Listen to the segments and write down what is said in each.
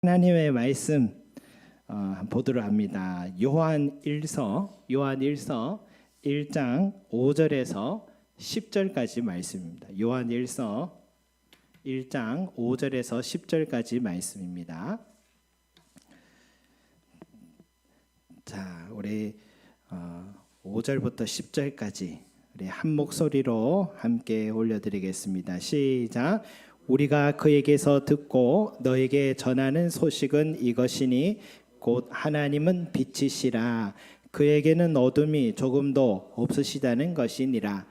하나님의 말씀 보도록 합니다. 요한1서 1장 5절에서 10절까지 말씀입니다. 요한1서 1장 5절에서 10절까지 말씀입니다. 자, 우리 5절부터 10절까지 우리 한 목소리로 함께 올려드리겠습니다. 시작. 우리가 그에게서 듣고 너에게 전하는 소식은 이것이니 곧 하나님은 빛이시라. 그에게는 어둠이 조금도 없으시다는 것이니라.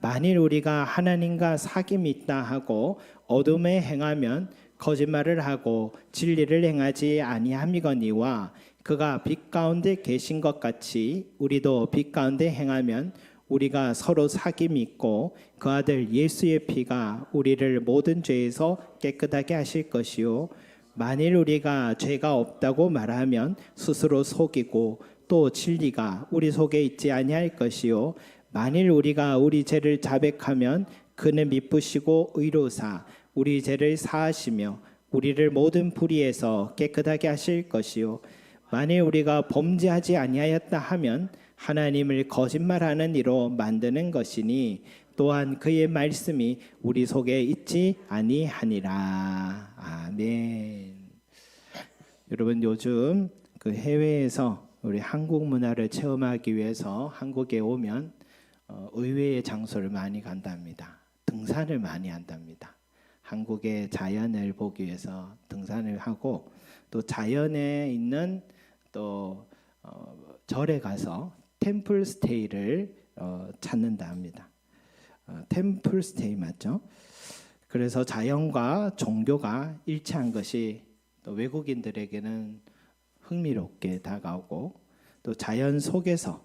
만일 우리가 하나님과 사귐이 있다 하고 어둠에 행하면 거짓말을 하고 진리를 행하지 아니함이거니와 그가 빛 가운데 계신 것 같이 우리도 빛 가운데 행하면 우리가 서로 사귐이 있고 그 아들 예수의 피가 우리를 모든 죄에서 깨끗하게 하실 것이요 만일 우리가 죄가 없다고 말하면 스스로 속이고 또 진리가 우리 속에 있지 아니할 것이요 만일 우리가 우리 죄를 자백하면 그는 미쁘시고 의로사 우리 죄를 사하시며 우리를 모든 불의에서 깨끗하게 하실 것이요 만일 우리가 범죄하지 아니하였다 하면 하나님을 거짓말하는 이로 만드는 것이니 또한 그의 말씀이 우리 속에 있지 아니하니라. 아멘. 여러분 요즘 그 해외에서 우리 한국 문화를 체험하기 위해서 한국에 오면 의외의 장소를 많이 간답니다. 등산을 많이 한답니다. 한국의 자연을 보기 위해서 등산을 하고 또 자연에 있는 또 절에 가서 템플 스테이를 찾는다 합니다. 템플 스테이 맞죠? 그래서 자연과 종교가 일치한 것이 또 외국인들에게는 흥미롭게 다가오고 또 자연 속에서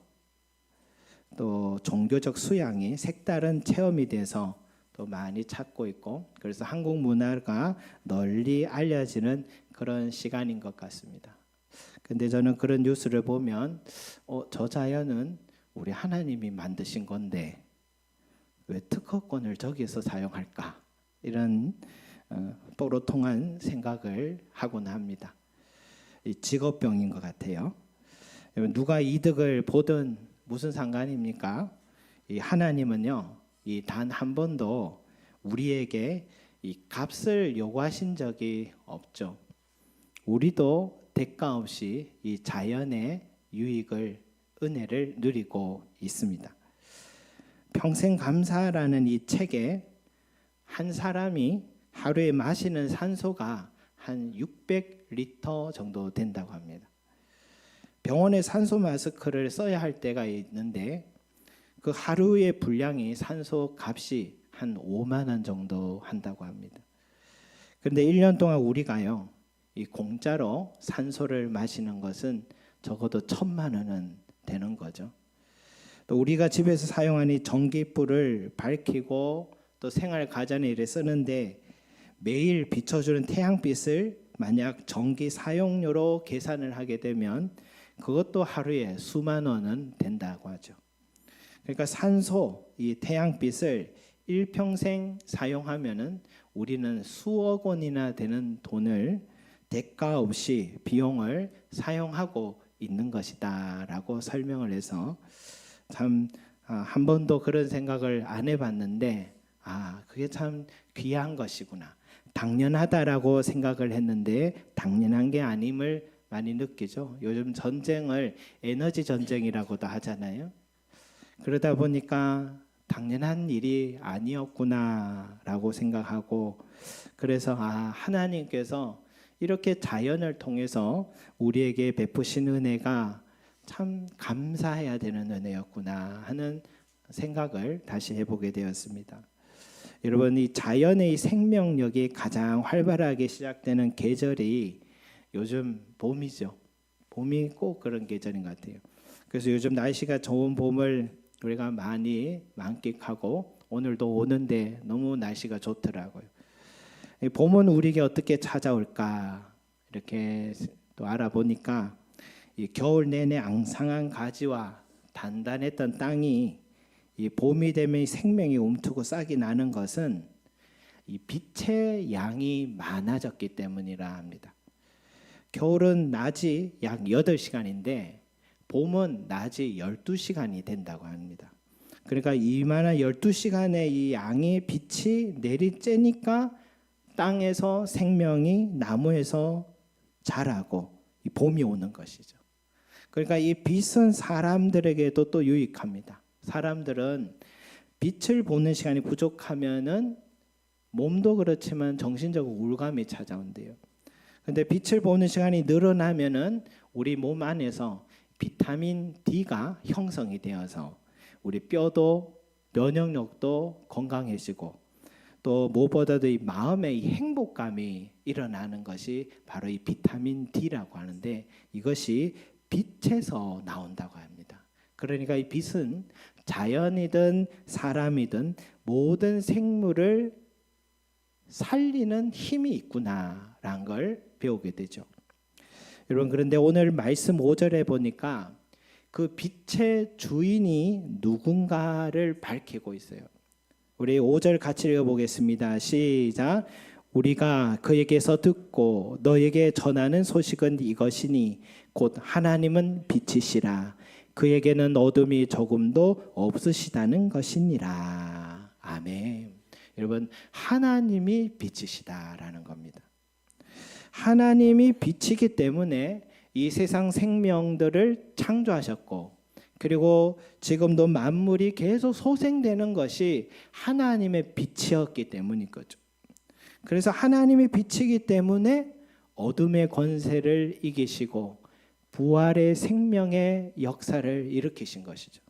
또 종교적 수양이 색다른 체험이 돼서 또 많이 찾고 있고 그래서 한국 문화가 널리 알려지는 그런 시간인 것 같습니다. 근데 저는 그런 뉴스를 보면 저 자연은 우리 하나님이 만드신 건데 왜 특허권을 저기서 사용할까? 이런 뽀로통한 생각을 하곤 합니다. 이 직업병인 것 같아요. 누가 이득을 보든 무슨 상관입니까? 이 하나님은요, 이 단 한 번도 우리에게 이 값을 요구하신 적이 없죠. 우리도 대가 없이 이 자연의 유익을 은혜를 누리고 있습니다. 평생 감사라는 이 책에 한 사람이 하루에 마시는 산소가 한 600리터 정도 된다고 합니다. 병원에 산소 마스크를 써야 할 때가 있는데 그 하루의 분량이 산소 값이 한 5만 원 정도 한다고 합니다. 그런데 1년 동안 우리가요 이 공짜로 산소를 마시는 것은 적어도 1,000만 원은 되는 거죠. 또 우리가 집에서 사용하는 전기불을 밝히고 또 생활 가전에 일에 쓰는데 매일 비춰주는 태양빛을 만약 전기 사용료로 계산을 하게 되면 그것도 하루에 수만 원은 된다고 하죠. 그러니까 산소, 이 태양빛을 일평생 사용하면은 우리는 수억 원이나 되는 돈을 대가 없이 비용을 사용하고 있는 것이다라고 설명을 해서 참 한 번도 그런 생각을 안 해봤는데 그게 참 귀한 것이구나. 당연하다라고 생각을 했는데 당연한 게 아님을 많이 느끼죠. 요즘 전쟁을 에너지 전쟁이라고도 하잖아요. 그러다 보니까 당연한 일이 아니었구나라고 생각하고 그래서 하나님께서 이렇게 자연을 통해서 우리에게 베푸신 은혜가 참 감사해야 되는 은혜였구나 하는 생각을 다시 해보게 되었습니다. 여러분 이 자연의 생명력이 가장 활발하게 시작되는 계절이 요즘 봄이죠. 봄이 꼭 그런 계절인 것 같아요. 그래서 요즘 날씨가 좋은 봄을 우리가 많이 만끽하고 오늘도 오는데 너무 날씨가 좋더라고요. 봄은 우리에게 어떻게 찾아올까 이렇게 또 알아보니까 이 겨울 내내 앙상한 가지와 단단했던 땅이 이 봄이 되면 생명이 움트고 싹이 나는 것은 이 빛의 양이 많아졌기 때문이라 합니다. 겨울은 낮이 약 8시간인데 봄은 낮이 12시간이 된다고 합니다. 그러니까 이만한 12시간의 이 양의 빛이 내리쬐니까 땅에서 생명이 나무에서 자라고 이 봄이 오는 것이죠. 그러니까 이 빛은 사람들에게도 또 유익합니다. 사람들은 빛을 보는 시간이 부족하면은 몸도 그렇지만 정신적 우울감이 찾아온대요. 근데 빛을 보는 시간이 늘어나면은 우리 몸 안에서 비타민 D가 형성이 되어서 우리 뼈도 면역력도 건강해지고 또 무엇보다도 이 마음의 이 행복감이 일어나는 것이 바로 이 비타민 D라고 하는데 이것이 빛에서 나온다고 합니다. 그러니까 이 빛은 자연이든 사람이든 모든 생물을 살리는 힘이 있구나라는 걸 배우게 되죠. 여러분 그런데 오늘 말씀 5절에 보니까 그 빛의 주인이 누군가를 밝히고 있어요. 우리 5절 같이 읽어보겠습니다. 시작. 우리가 그에게서 듣고 너에게 전하는 소식은 이것이니 곧 하나님은 빛이시라. 그에게는 어둠이 조금도 없으시다는 것이니라. 아멘. 여러분 하나님이 빛이시다라는 겁니다. 하나님이 빛이기 때문에 이 세상 생명들을 창조하셨고 그리고 지금도 만물이 계속 소생되는 것이 하나님의 빛이었기 때문인 거죠. 그래서 하나님이 빛이기 때문에 어둠의 권세를 이기시고 부활의 생명의 역사를 일으키신 것이죠.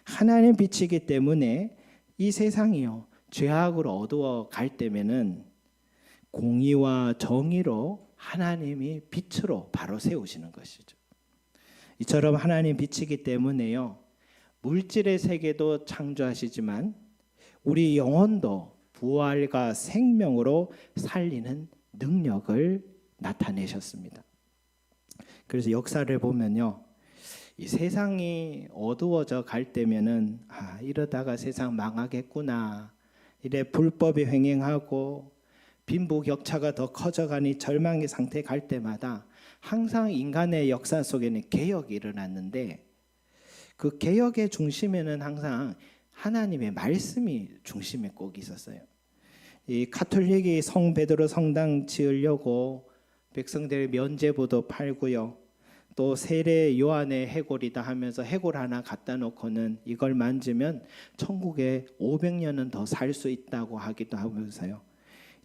하나님 빛이기 때문에 이 세상이요 죄악으로 어두워 갈 때면은 공의와 정의로 하나님이 빛으로 바로 세우시는 것이죠. 이처럼 하나님 빛이기 때문에요 물질의 세계도 창조하시지만 우리 영혼도 부활과 생명으로 살리는 능력을 나타내셨습니다. 그래서 역사를 보면요 이 세상이 어두워져 갈 때면은 이러다가 세상 망하겠구나 이래 불법이 횡행하고 빈부격차가 더 커져가니 절망의 상태에 갈 때마다 항상 인간의 역사 속에는 개혁이 일어났는데 그 개혁의 중심에는 항상 하나님의 말씀이 중심에 꼭 있었어요. 이 가톨릭이 성 베드로 성당 지으려고 백성들의 면죄부도 팔고요. 또 세례 요한의 해골이다 하면서 해골 하나 갖다 놓고는 이걸 만지면 천국에 500년은 더 살 수 있다고 하기도 하면서요.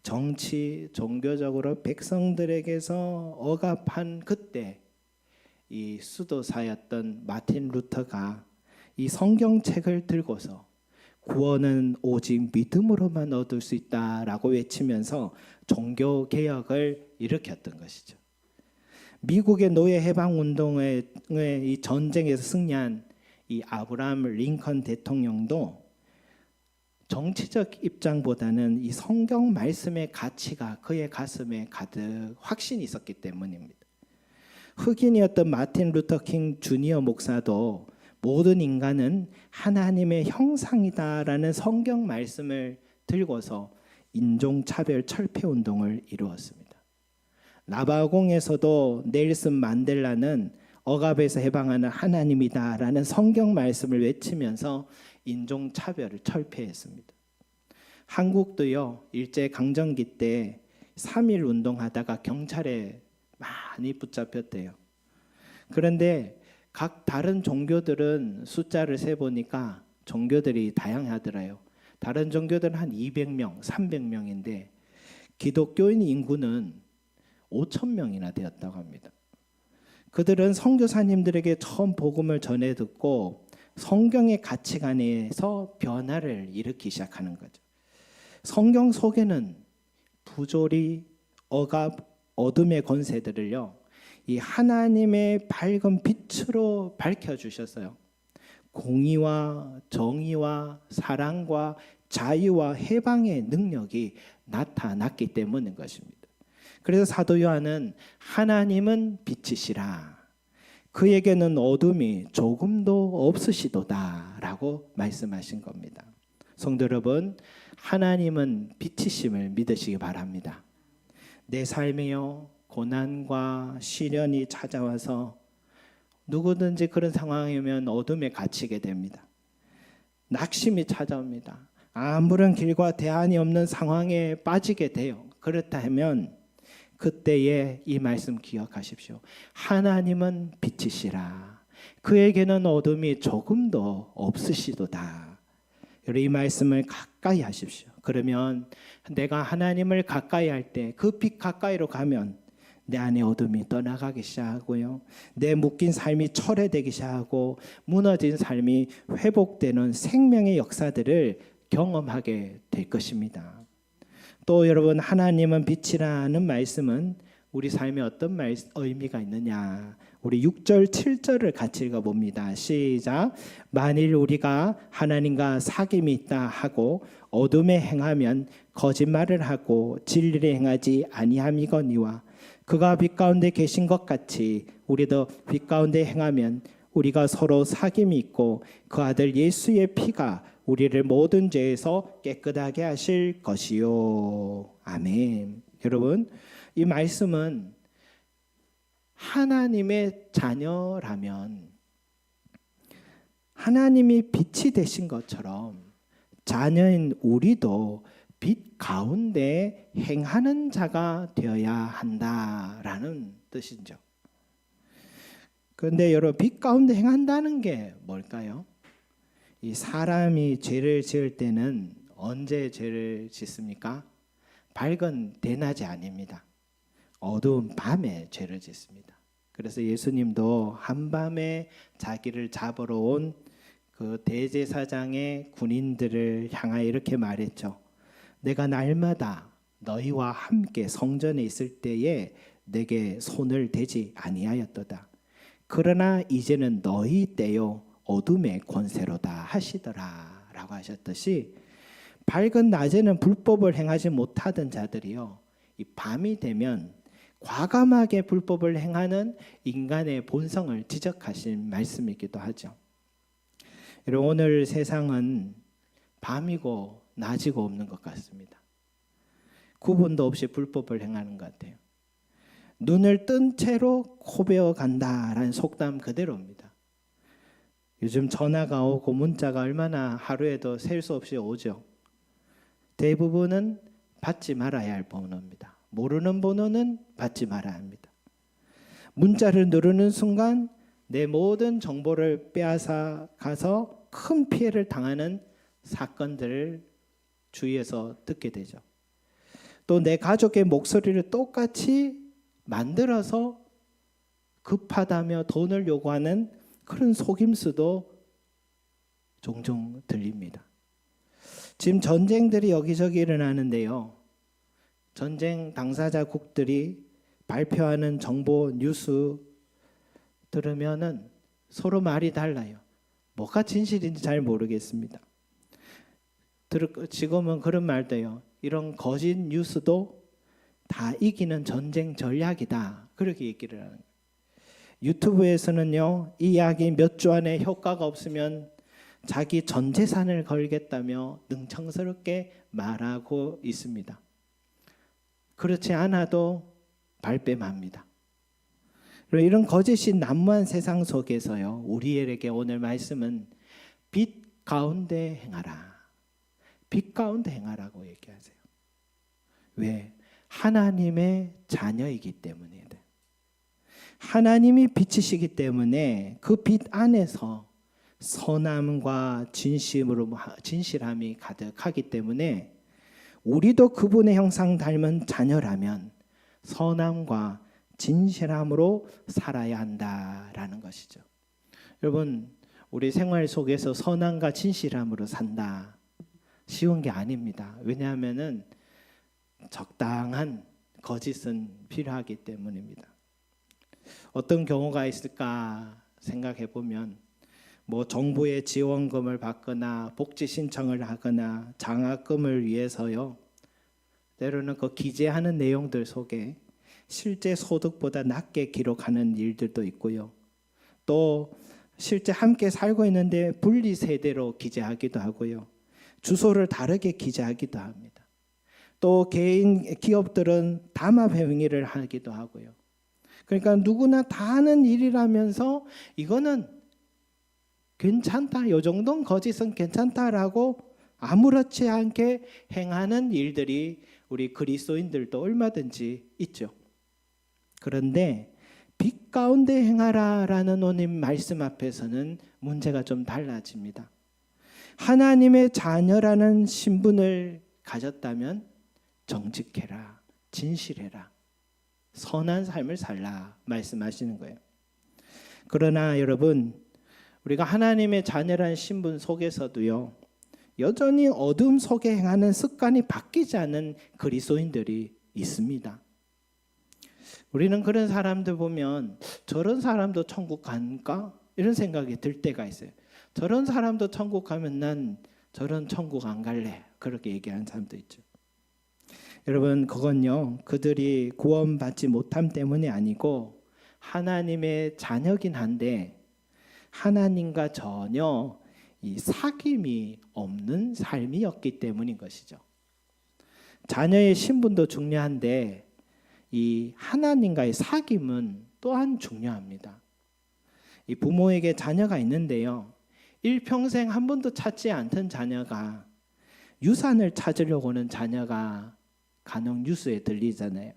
정치, 종교적으로 백성들에게서 억압한 그때 이 수도사였던 마틴 루터가 이 성경책을 들고서 구원은 오직 믿음으로만 얻을 수 있다라고 외치면서 종교 개혁을 일으켰던 것이죠. 미국의 노예 해방 운동의 이 전쟁에서 승리한 이 아브라함 링컨 대통령도 정치적 입장보다는 이 성경 말씀의 가치가 그의 가슴에 가득 확신이 있었기 때문입니다. 흑인이었던 마틴 루터 킹 주니어 목사도 모든 인간은 하나님의 형상이다라는 성경 말씀을 들고서 인종차별 철폐 운동을 이루었습니다. 라바공에서도 넬슨 만델라는 억압에서 해방하는 하나님이다라는 성경 말씀을 외치면서 인종차별을 철폐했습니다. 한국도요 일제강점기 때 3.1 운동하다가 경찰에 많이 붙잡혔대요. 그런데 각 다른 종교들은 숫자를 세보니까 종교들이 다양하더라요. 다른 종교들은 한 200명, 300명인데 기독교인 인구는 5,000명이나 되었다고 합니다. 그들은 선교사님들에게 처음 복음을 전해 듣고 성경의 가치관에서 변화를 일으키기 시작하는 거죠. 성경 속에는 부조리, 억압, 어둠의 권세들을요 이 하나님의 밝은 빛으로 밝혀주셨어요. 공의와 정의와 사랑과 자유와 해방의 능력이 나타났기 때문인 것입니다. 그래서 사도 요한은 하나님은 빛이시라 그에게는 어둠이 조금도 없으시도다 라고 말씀하신 겁니다. 성도 여러분 하나님은 빛이심을 믿으시기 바랍니다. 내 삶에요 고난과 시련이 찾아와서 누구든지 그런 상황이면 어둠에 갇히게 됩니다. 낙심이 찾아옵니다. 아무런 길과 대안이 없는 상황에 빠지게 돼요. 그렇다면 그때에 이 말씀 기억하십시오. 하나님은 빛이시라. 그에게는 어둠이 조금도 없으시도다. 이 말씀을 가까이 하십시오. 그러면 내가 하나님을 가까이 할 때 그 빛 가까이로 가면 내 안에 어둠이 떠나가기 시작하고요. 내 묶인 삶이 철회되기 시작하고 무너진 삶이 회복되는 생명의 역사들을 경험하게 될 것입니다. 또 여러분, 하나님은 빛이라는 말씀은 우리 삶에 어떤 의미가 있느냐. 우리 6절 7절을 같이 읽어봅니다. 시작. 만일 우리가 하나님과 사귐이 있다 하고 어둠에 행하면 거짓말을 하고 진리를 행하지 아니함이거니와 그가 빛 가운데 계신 것 같이 우리도 빛 가운데 행하면 우리가 서로 사귐이 있고 그 아들 예수의 피가 우리를 모든 죄에서 깨끗하게 하실 것이요. 아멘. 여러분, 이 말씀은 하나님의 자녀라면 하나님이 빛이 되신 것처럼 자녀인 우리도 빛 가운데 행하는 자가 되어야 한다라는 뜻이죠. 그런데 여러분, 빛 가운데 행한다는 게 뭘까요? 이 사람이 죄를 지을 때는 언제 죄를 짓습니까? 밝은 대낮이 아닙니다. 어두운 밤에 죄를 짓습니다. 그래서 예수님도 한밤에 자기를 잡으러 온 그 대제사장의 군인들을 향하여 이렇게 말했죠. 내가 날마다 너희와 함께 성전에 있을 때에 내게 손을 대지 아니하였도다. 그러나 이제는 너희 때요 어둠의 권세로다 하시더라 라고 하셨듯이, 밝은 낮에는 불법을 행하지 못하던 자들이요 이 밤이 되면 과감하게 불법을 행하는 인간의 본성을 지적하신 말씀이기도 하죠. 여러분, 오늘 세상은 밤이고 낮이고 없는 것 같습니다. 구분도 없이 불법을 행하는 것 같아요. 눈을 뜬 채로 코베어 간다라는 속담 그대로입니다. 요즘 전화가 오고 문자가 얼마나 하루에도 셀 수 없이 오죠. 대부분은 받지 말아야 할 번호입니다. 모르는 번호는 받지 말아야 합니다. 문자를 누르는 순간 내 모든 정보를 빼앗아 가서 큰 피해를 당하는 사건들을 주위에서 듣게 되죠. 또 내 가족의 목소리를 똑같이 만들어서 급하다며 돈을 요구하는 그런 속임수도 종종 들립니다. 지금 전쟁들이 여기저기 일어나는데요. 전쟁 당사자국들이 발표하는 정보 뉴스 들으면은 서로 말이 달라요. 뭐가 진실인지 잘 모르겠습니다. 지금은 그런 말도 해요. 이런 거짓 뉴스도 다 이기는 전쟁 전략이다. 그렇게 얘기를 하는 거예요. 유튜브에서는요, 이 약이 몇 주 안에 효과가 없으면 자기 전 재산을 걸겠다며 능청스럽게 말하고 있습니다. 그렇지 않아도 발뺌합니다. 이런 거짓이 난무한 세상 속에서요, 우리에게 오늘 말씀은 빛 가운데 행하라. 빛 가운데 행하라고 얘기하세요. 왜? 하나님의 자녀이기 때문이에요. 하나님이 빛이시기 때문에 그 빛 안에서 선함과 진실함이 가득하기 때문에 우리도 그분의 형상 닮은 자녀라면 선함과 진실함으로 살아야 한다라는 것이죠. 여러분, 우리 생활 속에서 선함과 진실함으로 산다. 쉬운 게 아닙니다. 왜냐하면은 적당한 거짓은 필요하기 때문입니다. 어떤 경우가 있을까 생각해 보면, 정부의 지원금을 받거나 복지 신청을 하거나 장학금을 위해서요, 때로는 그 기재하는 내용들 속에 실제 소득보다 낮게 기록하는 일들도 있고요. 또 실제 함께 살고 있는데 분리 세대로 기재하기도 하고요. 주소를 다르게 기재하기도 합니다. 또 개인 기업들은 담합 행위를 하기도 하고요. 그러니까 누구나 다 하는 일이라면서 이거는 괜찮다, 요 정도는 거짓은 괜찮다라고 아무렇지 않게 행하는 일들이 우리 그리스도인들도 얼마든지 있죠. 그런데 빛 가운데 행하라라는 오늘 말씀 앞에서는 문제가 좀 달라집니다. 하나님의 자녀라는 신분을 가졌다면 정직해라, 진실해라, 선한 삶을 살라 말씀하시는 거예요. 그러나 여러분, 우리가 하나님의 자녀라는 신분 속에서도요, 여전히 어둠 속에 행하는 습관이 바뀌지 않은 그리스도인들이 있습니다. 우리는 그런 사람들 보면 저런 사람도 천국 갈까? 이런 생각이 들 때가 있어요. 저런 사람도 천국 가면 난 저런 천국 안 갈래. 그렇게 얘기하는 사람도 있죠. 여러분, 그건요, 그들이 구원받지 못함 때문이 아니고 하나님의 자녀긴 한데 하나님과 전혀 이 사귐이 없는 삶이었기 때문인 것이죠. 자녀의 신분도 중요한데 이 하나님과의 사귐은 또한 중요합니다. 이 부모에게 자녀가 있는데요, 일평생 한 번도 찾지 않던 자녀가 유산을 찾으려고 하는 자녀가 간혹 뉴스에 들리잖아요.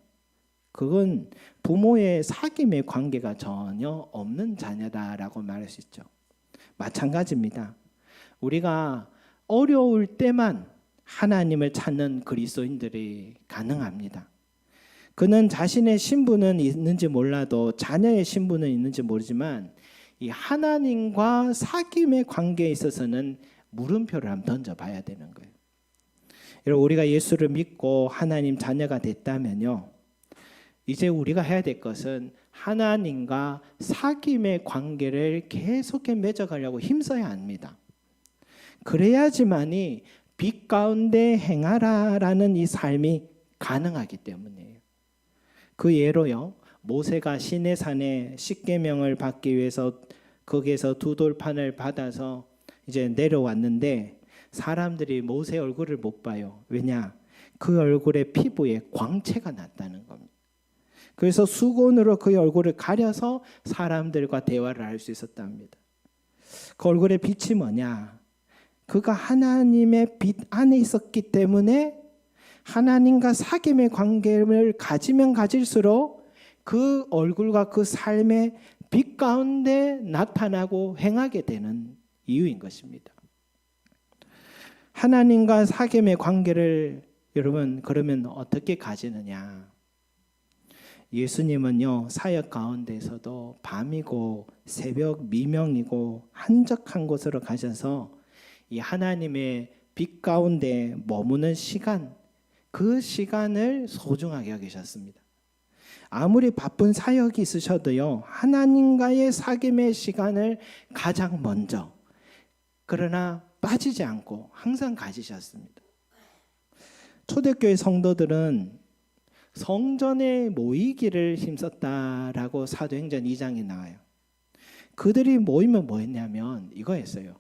그건 부모의 사귐의 관계가 전혀 없는 자녀다라고 말할 수 있죠. 마찬가지입니다. 우리가 어려울 때만 하나님을 찾는 그리스도인들이 가능합니다. 그는 자신의 신분은 있는지 몰라도 자녀의 신분은 있는지 모르지만 이 하나님과 사귐의 관계에 있어서는 물음표를 한번 던져봐야 되는 거예요. 여러분, 우리가 예수를 믿고 하나님 자녀가 됐다면요, 이제 우리가 해야 될 것은 하나님과 사귐의 관계를 계속해 맺어가려고 힘써야 합니다. 그래야지만이 빛 가운데 행하라라는 이 삶이 가능하기 때문이에요. 그 예로요, 모세가 시내산에 십계명을 받기 위해서 거기에서 두 돌판을 받아서 이제 내려왔는데 사람들이 모세 얼굴을 못 봐요. 왜냐? 그 얼굴에 피부에 광채가 났다는 겁니다. 그래서 수건으로 그 얼굴을 가려서 사람들과 대화를 할 수 있었답니다. 그 얼굴의 빛이 뭐냐? 그가 하나님의 빛 안에 있었기 때문에 하나님과 사귐의 관계를 가지면 가질수록 그 얼굴과 그 삶의 빛 가운데 나타나고 행하게 되는 이유인 것입니다. 하나님과 사귐의 관계를 여러분 그러면 어떻게 가지느냐? 예수님은요, 사역 가운데서도 밤이고 새벽 미명이고 한적한 곳으로 가셔서 이 하나님의 빛 가운데 머무는 시간, 그 시간을 소중하게 여기셨습니다. 아무리 바쁜 사역이 있으셔도요, 하나님과의 사귐의 시간을 가장 먼저, 그러나 빠지지 않고 항상 가지셨습니다. 초대교회 성도들은 성전에 모이기를 힘썼다라고 사도행전 2장에 나와요. 그들이 모이면 뭐 했냐면 이거였어요.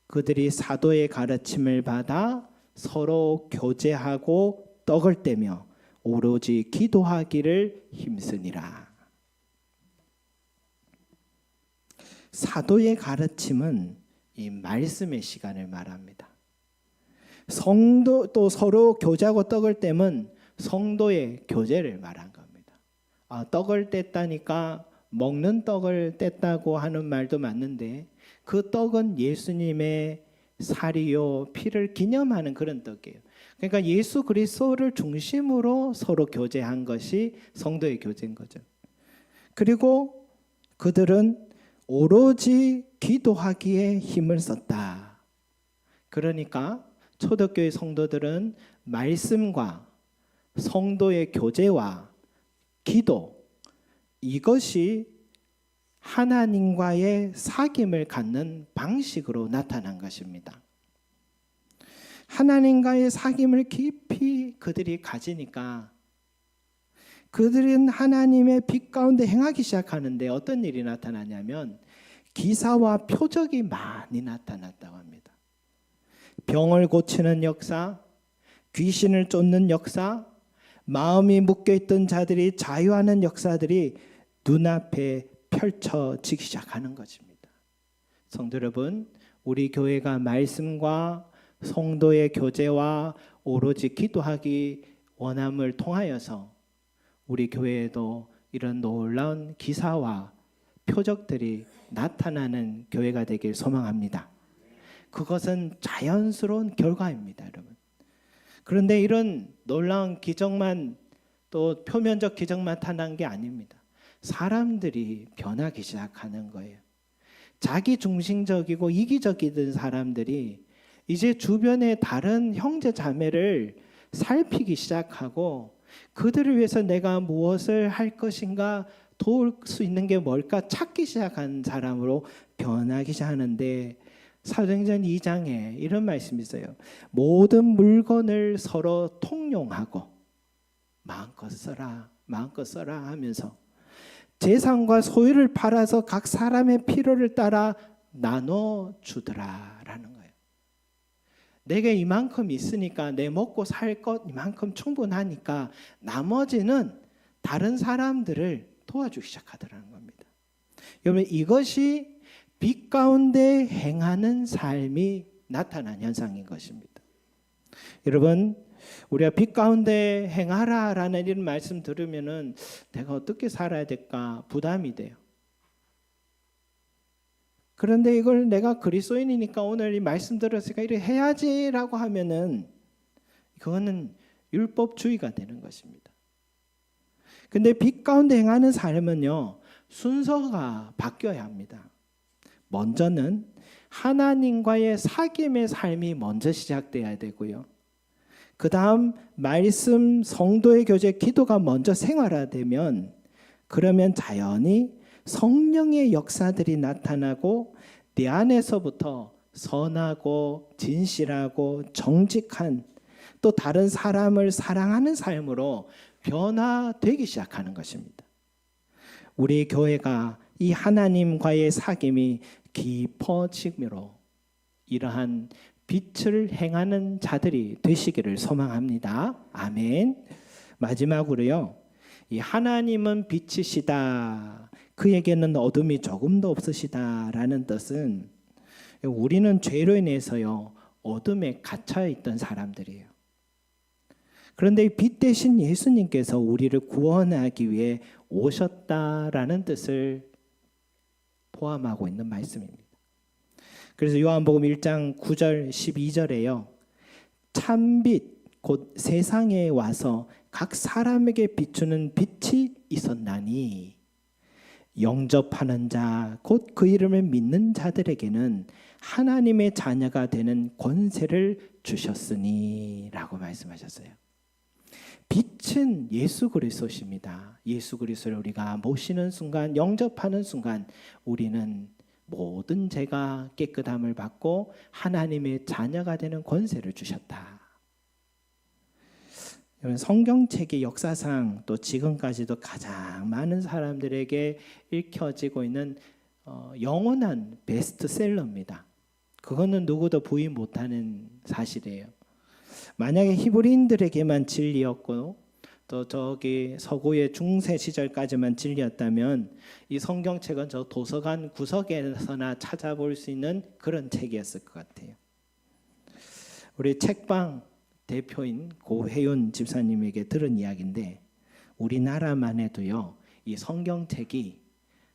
그들이 사도의 가르침을 받아 서로 교제하고 떡을 떼며 오로지 기도하기를 힘쓰니라. 사도의 가르침은 이 말씀의 시간을 말합니다. 성도 또 서로 교제하고 떡을 떼면 성도의 교제를 말한 겁니다. 떡을 뗐다니까 먹는 떡을 뗐다고 하는 말도 맞는데 그 떡은 예수님의 살이요 피를 기념하는 그런 떡이에요. 그러니까 예수 그리스도를 중심으로 서로 교제한 것이 성도의 교제인 거죠. 그리고 그들은 오로지 기도하기에 힘을 썼다. 그러니까 초대교회 성도들은 말씀과 성도의 교제와 기도, 이것이 하나님과의 사귐을 갖는 방식으로 나타난 것입니다. 하나님과의 사귐을 깊이 그들이 가지니까 그들은 하나님의 빛 가운데 행하기 시작하는데 어떤 일이 나타나냐면 기사와 표적이 많이 나타났다고 합니다. 병을 고치는 역사, 귀신을 쫓는 역사, 마음이 묶여있던 자들이 자유하는 역사들이 눈앞에 펼쳐지기 시작하는 것입니다. 성도 여러분, 우리 교회가 말씀과 성도의 교제와 오로지 기도하기 원함을 통하여서 우리 교회에도 이런 놀라운 기사와 표적들이 나타나는 교회가 되길 소망합니다. 그것은 자연스러운 결과입니다, 여러분. 그런데 이런 놀라운 기적만, 또 표면적 기적만 나타난 게 아닙니다. 사람들이 변하기 시작하는 거예요. 자기 중심적이고 이기적이던 사람들이 이제 주변의 다른 형제 자매를 살피기 시작하고 그들을 위해서 내가 무엇을 할 것인가, 도울 수 있는 게 뭘까 찾기 시작한 사람으로 변하기 시작하는데, 사도행전 2장에 이런 말씀이 있어요. 모든 물건을 서로 통용하고 마음껏 써라, 마음껏 써라 하면서 재산과 소유를 팔아서 각 사람의 필요를 따라 나눠 주더라라는 거예요. 내게 이만큼 있으니까, 내 먹고 살 것 이만큼 충분하니까 나머지는 다른 사람들을 도와주기 시작하더라는 겁니다. 여러분, 이것이 빛 가운데 행하는 삶이 나타난 현상인 것입니다. 여러분, 우리가 빛 가운데 행하라라는 이런 말씀 들으면은 내가 어떻게 살아야 될까 부담이 돼요. 그런데 이걸 내가 그리스도인이니까 오늘 이 말씀 들었으니까 이렇게 해야지라고 하면은 그거는 율법주의가 되는 것입니다. 근데 빛 가운데 행하는 삶은요, 순서가 바뀌어야 합니다. 먼저는 하나님과의 사귐의 삶이 먼저 시작돼야 되고요. 그 다음 말씀, 성도의 교제, 기도가 먼저 생활화되면, 그러면 자연히 성령의 역사들이 나타나고 내 안에서부터 선하고 진실하고 정직한, 또 다른 사람을 사랑하는 삶으로 변화되기 시작하는 것입니다. 우리 교회가 이 하나님과의 사귐이 깊어지므로 이러한 빛을 행하는 자들이 되시기를 소망합니다. 아멘. 마지막으로요, 이 하나님은 빛이시다, 그에게는 어둠이 조금도 없으시다라는 뜻은, 우리는 죄로 인해서요 어둠에 갇혀 있던 사람들이에요. 그런데 이 빛 대신 예수님께서 우리를 구원하기 위해 오셨다라는 뜻을 포함하고 있는 말씀입니다. 그래서 요한복음 1장 9절 12절에요. 참빛 곧 세상에 와서 각 사람에게 비추는 빛이 있었나니 영접하는 자 곧 그 이름을 믿는 자들에게는 하나님의 자녀가 되는 권세를 주셨으니 라고 말씀하셨어요. 빛은 예수 그리스도십니다. 예수 그리스도를 우리가 모시는 순간, 영접하는 순간 우리는 모든 죄가 깨끗함을 받고 하나님의 자녀가 되는 권세를 주셨다. 성경책의 역사상 또 지금까지도 가장 많은 사람들에게 읽혀지고 있는 영원한 베스트셀러입니다. 그거는 누구도 부인 못하는 사실이에요. 만약에 히브리인들에게만 진리였고 또 저기 서구의 중세 시절까지만 진리였다면 이 성경책은 저 도서관 구석에서나 찾아볼 수 있는 그런 책이었을 것 같아요. 우리 책방 대표인 고혜윤 집사님에게 들은 이야기인데, 우리나라만 해도요 이 성경책이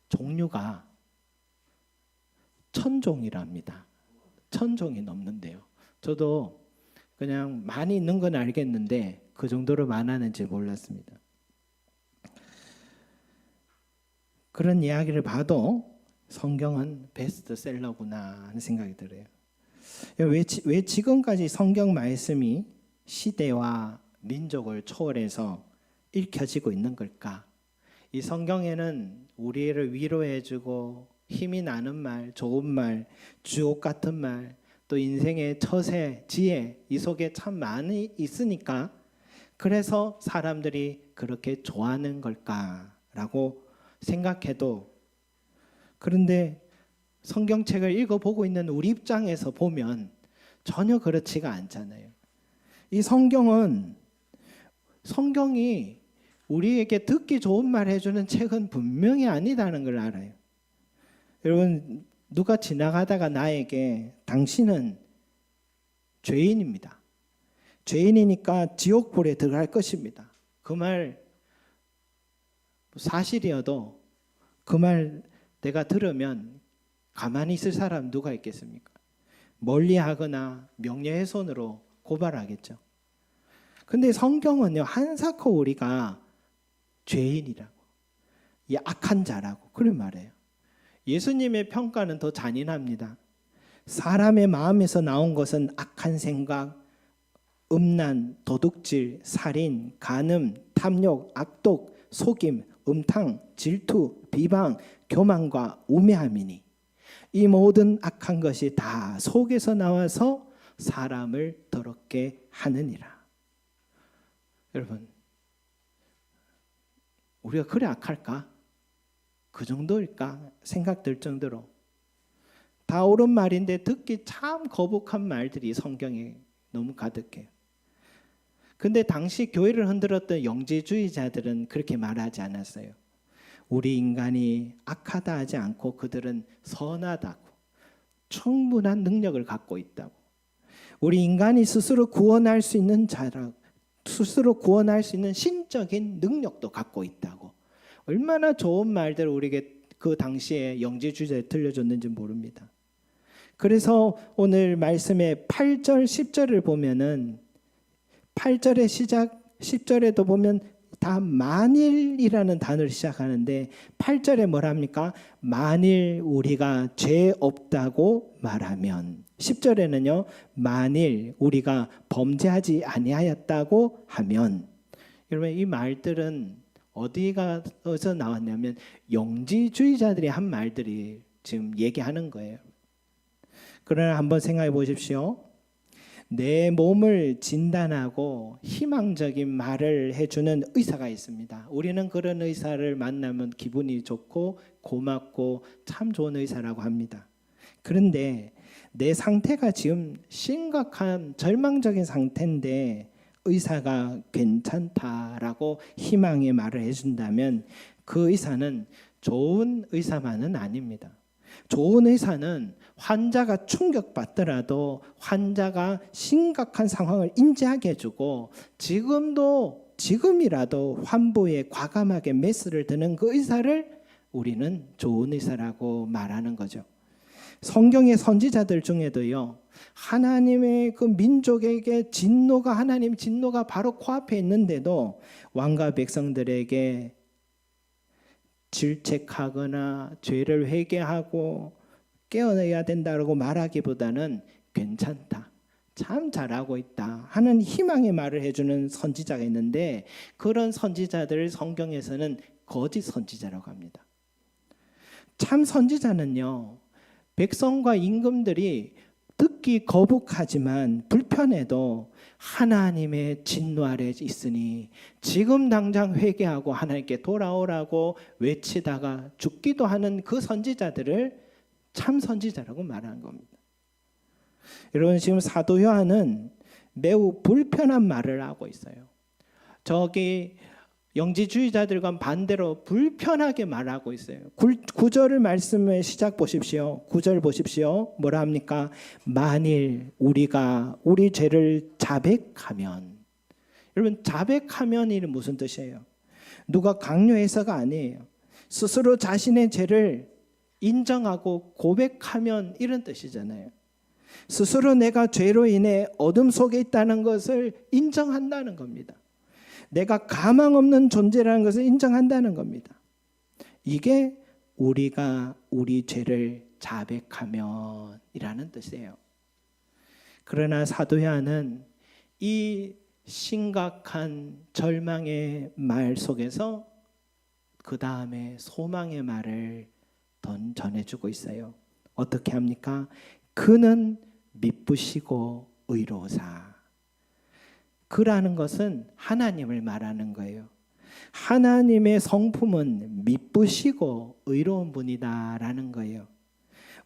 종류가 1000종이랍니다. 1000종이 넘는데요. 저도 그냥 많이 있는 건 알겠는데 그 정도로 많았는지 몰랐습니다. 그런 이야기를 봐도 성경은 베스트셀러구나 하는 생각이 들어요. 왜 지금까지 성경 말씀이 시대와 민족을 초월해서 읽혀지고 있는 걸까? 이 성경에는 우리를 위로해주고 힘이 나는 말, 좋은 말, 주옥 같은 말, 또 인생의 처세, 지혜, 이 속에 참 많이 있으니까 그래서 사람들이 그렇게 좋아하는 걸까라고 생각해도, 그런데 성경책을 읽어보고 있는 우리 입장에서 보면 전혀 그렇지가 않잖아요. 이 성경이 우리에게 듣기 좋은 말 해주는 책은 분명히 아니다는 걸 알아요. 여러분, 누가 지나가다가 나에게 당신은 죄인입니다, 죄인이니까 지옥불에 들어갈 것입니다, 그 말 사실이어도 그 말 내가 들으면 가만히 있을 사람 누가 있겠습니까? 멀리하거나 명예훼손으로 고발하겠죠. 근데 성경은요, 한사코 우리가 죄인이라고, 이 악한 자라고 그런 말해요. 예수님의 평가는 더 잔인합니다. 사람의 마음에서 나온 것은 악한 생각, 음란, 도둑질, 살인, 간음, 탐욕, 악독, 속임, 음탕, 질투, 비방, 교만과 우매함이니 이 모든 악한 것이 다 속에서 나와서 사람을 더럽게 하느니라. 여러분, 우리가 그래 악할까? 그 정도일까? 생각될 정도로 다 옳은 말인데 듣기 참 거북한 말들이 성경에 너무 가득해요. 근데 당시 교회를 흔들었던 영지주의자들은 그렇게 말하지 않았어요. 우리 인간이 악하다 하지 않고 그들은 선하다고, 충분한 능력을 갖고 있다고, 우리 인간이 스스로 구원할 수 있는 자라고, 스스로 구원할 수 있는 신적인 능력도 갖고 있다고. 얼마나 좋은 말들을 우리에게 그 당시에 영지주의자에 들려줬는지 모릅니다. 그래서 오늘 말씀의 8절 10절을 보면은 8절의 시작 10절에도 보면 다 만일이라는 단어를 시작하는데 8절에 뭐랍니까? 만일 우리가 죄 없다고 말하면, 10절에는요 만일 우리가 범죄하지 아니하였다고 하면. 여러분, 이 말들은 어디가서 나왔냐면 영지주의자들이 한 말들이 지금 얘기하는 거예요. 그러나 한번 생각해 보십시오. 내 몸을 진단하고 희망적인 말을 해주는 의사가 있습니다. 우리는 그런 의사를 만나면 기분이 좋고 고맙고 참 좋은 의사라고 합니다. 그런데 내 상태가 지금 심각한 절망적인 상태인데 의사가 괜찮다라고 희망의 말을 해준다면 그 의사는 좋은 의사만은 아닙니다. 좋은 의사는 환자가 충격받더라도 환자가 심각한 상황을 인지하게 해주고 지금이라도 환부에 과감하게 메스를 드는 그 의사를 우리는 좋은 의사라고 말하는 거죠. 성경의 선지자들 중에도요, 하나님의 그 민족에게 하나님 진노가 바로 코앞에 있는데도 왕과 백성들에게 질책하거나 죄를 회개하고 깨어내야 된다고 말하기보다는 괜찮다, 참 잘하고 있다 하는 희망의 말을 해주는 선지자가 있는데, 그런 선지자들을 성경에서는 거짓 선지자라고 합니다. 참 선지자는요, 백성과 임금들이 듣기 거북하지만 불편해도 하나님의 진노 아래 있으니 지금 당장 회개하고 하나님께 돌아오라고 외치다가 죽기도 하는 그 선지자들을 참 선지자라고 말하는 겁니다. 여러분, 지금 사도 요한은 매우 불편한 말을 하고 있어요. 저기 영지주의자들과 반대로 불편하게 말하고 있어요. 9절 말씀의 시작 보십시오. 9절 보십시오. 뭐라 합니까? 만일 우리가 우리 죄를 자백하면. 여러분, 자백하면이 무슨 뜻이에요? 누가 강요해서가 아니에요. 스스로 자신의 죄를 인정하고 고백하면 이런 뜻이잖아요. 스스로 내가 죄로 인해 어둠 속에 있다는 것을 인정한다는 겁니다. 내가 가망 없는 존재라는 것을 인정한다는 겁니다. 이게 우리가 우리 죄를 자백하면이라는 뜻이에요. 그러나 사도 요한은 이 심각한 절망의 말 속에서 그 다음에 소망의 말을 전해주고 있어요. 어떻게 합니까? 그는 미쁘시고 의로우사. 그라는 것은 하나님을 말하는 거예요. 하나님의 성품은 미쁘시고 의로운 분이다라는 거예요.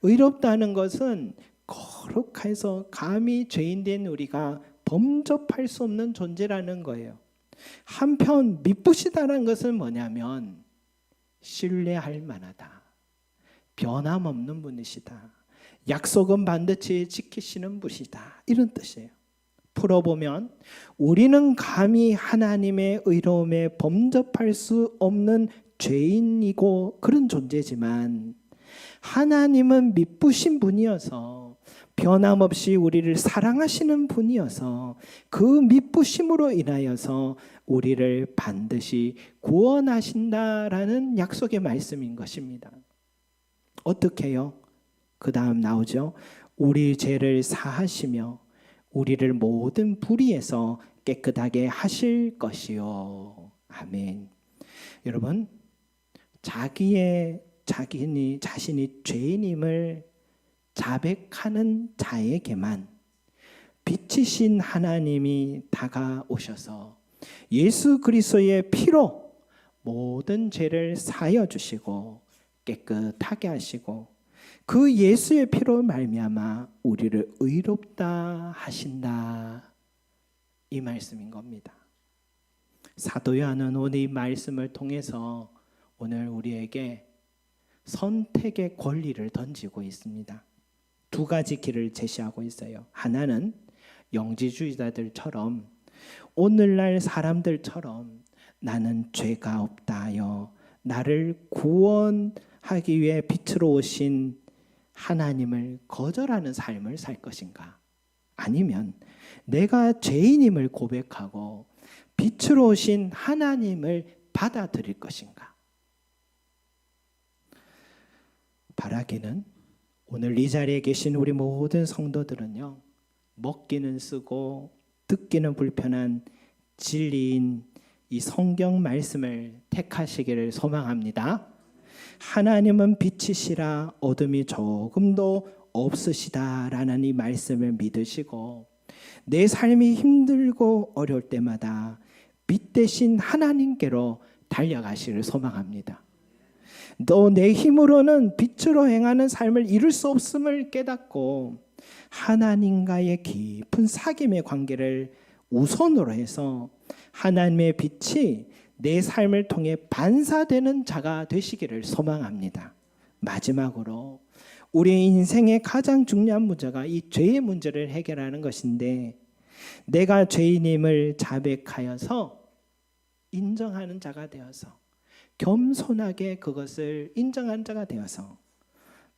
의롭다는 것은 거룩해서 감히 죄인된 우리가 범접할 수 없는 존재라는 거예요. 한편 미쁘시다는 것은 뭐냐면 신뢰할 만하다, 변함없는 분이시다, 약속은 반드시 지키시는 분이시다, 이런 뜻이에요. 풀어보면 우리는 감히 하나님의 의로움에 범접할 수 없는 죄인이고 그런 존재지만 하나님은 미쁘신 분이어서 변함없이 우리를 사랑하시는 분이어서 그 미쁘심으로 인하여서 우리를 반드시 구원하신다라는 약속의 말씀인 것입니다. 어떻게 해요? 그 다음 나오죠. 우리 죄를 사하시며 우리를 모든 불의에서 깨끗하게 하실 것이요. 아멘. 여러분, 자신이 죄인임을 자백하는 자에게만 빛이신 하나님이 다가오셔서 예수 그리스도의 피로 모든 죄를 사하여 주시고 깨끗하게 하시고 그 예수의 피로 말미암아 우리를 의롭다 하신다, 이 말씀인 겁니다. 사도 요한은 오늘 이 말씀을 통해서 오늘 우리에게 선택의 권리를 던지고 있습니다. 두 가지 길을 제시하고 있어요. 하나는 영지주의자들처럼 오늘날 사람들처럼 나는 죄가 없다 하여 나를 구원하기 위해 빛으로 오신 하나님을 거절하는 삶을 살 것인가, 아니면 내가 죄인임을 고백하고 빛으로 오신 하나님을 받아들일 것인가. 바라기는 오늘 이 자리에 계신 우리 모든 성도들은요, 먹기는 쓰고 듣기는 불편한 진리인 이 성경 말씀을 택하시기를 소망합니다. 하나님은 빛이시라 어둠이 조금도 없으시다라는 이 말씀을 믿으시고 내 삶이 힘들고 어려울 때마다 빛 대신 하나님께로 달려가시를 소망합니다. 또 내 힘으로는 빛으로 행하는 삶을 이룰 수 없음을 깨닫고 하나님과의 깊은 사귐의 관계를 우선으로 해서 하나님의 빛이 내 삶을 통해 반사되는 자가 되시기를 소망합니다. 마지막으로 우리 인생의 가장 중요한 문제가 이 죄의 문제를 해결하는 것인데, 내가 죄인임을 자백하여서 인정하는 자가 되어서 겸손하게 그것을 인정한 자가 되어서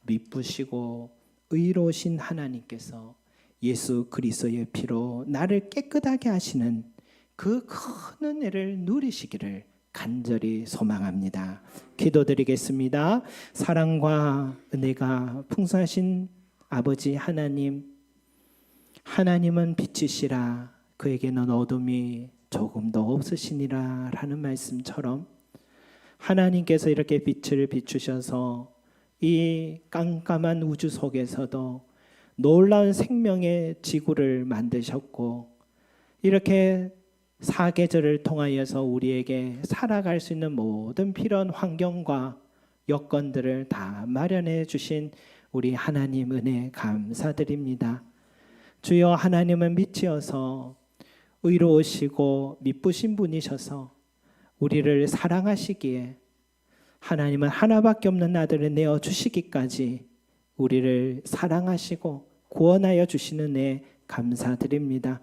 미쁘시고 의로우신 하나님께서 예수 그리스도의 피로 나를 깨끗하게 하시는 그 큰 은혜를 누리시기를 간절히 소망합니다. 기도드리겠습니다. 사랑과 은혜가 풍성하신 아버지 하나님, 하나님은 빛이시라 그에게는 어둠이 조금도 없으시니라 라는 말씀처럼 하나님께서 이렇게 빛을 비추셔서 이 깜깜한 우주 속에서도 놀라운 생명의 지구를 만드셨고, 이렇게 사계절을 통하여서 우리에게 살아갈 수 있는 모든 필요한 환경과 여건들을 다 마련해 주신 우리 하나님 은혜 감사드립니다. 주여, 하나님은 빛이어서 의로우시고 미쁘신 분이셔서 우리를 사랑하시기에 하나님은 하나밖에 없는 아들을 내어주시기까지 우리를 사랑하시고 구원하여 주시는 애 감사드립니다.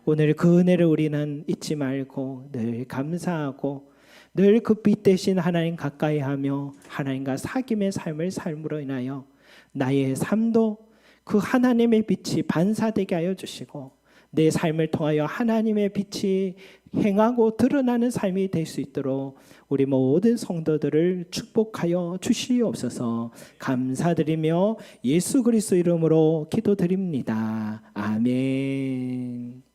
오늘 그 은혜를 우리는 잊지 말고 늘 감사하고 늘 그 빛 대신 하나님 가까이 하며 하나님과 사귐의 삶을 삶으로 인하여 나의 삶도 그 하나님의 빛이 반사되게 하여 주시고 내 삶을 통하여 하나님의 빛이 행하고 드러나는 삶이 될 수 있도록 우리 모든 성도들을 축복하여 주시옵소서. 감사드리며 예수 그리스도 이름으로 기도드립니다. 아멘.